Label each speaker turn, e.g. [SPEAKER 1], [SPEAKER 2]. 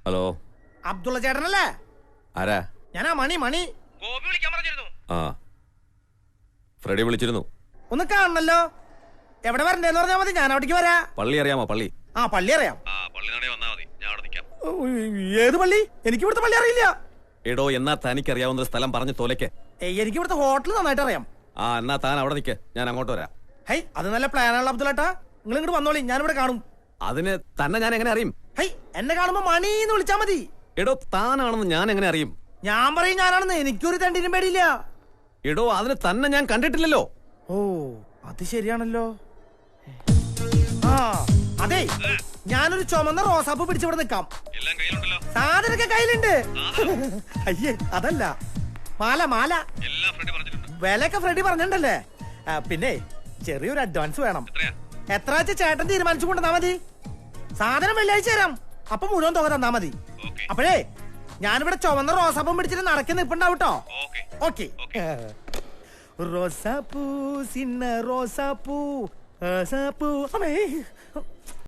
[SPEAKER 1] Hello,
[SPEAKER 2] Abdulla ചേട്ടനല്ലേ?
[SPEAKER 1] ആരാ?
[SPEAKER 2] ഞാനാ മണി.
[SPEAKER 1] ആ, ഫ്രെഡി വിളിച്ചിരുന്നു.
[SPEAKER 2] ഒന്ന് കാണണല്ലോ. എവിടെ വരണ്ടേന്ന് പറഞ്ഞാ മതി, ഞാൻ അവിടേക്ക് വരാ.
[SPEAKER 1] പള്ളി അറിയാമോ? പള്ളി.
[SPEAKER 2] ആ, പള്ളി അറിയാം. ഏത് പള്ളി? എനിക്ക് ഇവിടുത്തെ പള്ളി അറിയില്ല.
[SPEAKER 1] എടോ, എന്നാ തനിക്കറിയാവുന്ന സ്ഥലം പറഞ്ഞു തോലയ്ക്ക്.
[SPEAKER 2] എനിക്ക് ഇവിടുത്തെ ഹോട്ടൽ നന്നായിട്ട് അറിയാം.
[SPEAKER 1] ആ, എന്നാ താൻ അവിടെ നിൽക്ക്, ഞാൻ അങ്ങോട്ട് വരാം.
[SPEAKER 2] ഹൈ, അത് നല്ല പ്ലാനാണല്ലോ അബ്ദുള്ളേട്ടാ. നിങ്ങൾ ഇങ്ങോട്ട് വന്നോളി, ഞാനിവിടെ കാണും.
[SPEAKER 1] അതിന് തന്നെ ഞാൻ എങ്ങനെ അറിയും?
[SPEAKER 2] ഹൈ, എന്നെ കാണുമ്പോ മണീന്ന് വിളിച്ചാ മതി.
[SPEAKER 1] എടോ, താനാണെന്ന് ഞാൻ എങ്ങനെ അറിയും?
[SPEAKER 2] ഞാൻ പറയും ഞാനാണെന്ന്, എനിക്കൊരു തണ്ടിനും പേടിയില്ല.
[SPEAKER 1] എടോ, അതിന് തന്നെ ഞാൻ കണ്ടിട്ടില്ലല്ലോ.
[SPEAKER 2] ഓ, അത് ശരിയാണല്ലോ. ആ, അതെ, ഞാനൊരു ചുമന്ന റോസാപ്പ് പിടിച്ചിവിടെ നിക്കാം. സാധനൊക്കെ കയ്യിലുണ്ട്. അയ്യേ, അതല്ല, മാല വിലയൊക്കെ ഫ്രെഡി പറഞ്ഞിട്ടുണ്ടല്ലേ. പിന്നെ ചെറിയൊരു അഡ്വാൻസ് വേണം. എത്ര വെച്ച ചേട്ടൻ തീരുമാനിച്ചു കൊണ്ടുവന്നാ മതി. സാധനം വെള്ളിയാഴ്ച തരാം. അപ്പൊ മുഴുവൻ തുക തന്നാ മതി. അപ്പോഴേ ഞാനിവിടെ ചുവന്ന റോസാപ്പും പിടിച്ചിട്ട് നടക്കി നിൽപ്പുണ്ടാവട്ടോ. ഓക്കെ. റോസാപ്പൂ, സിന്ന റോസാപ്പൂ, റോസാപ്പൂ.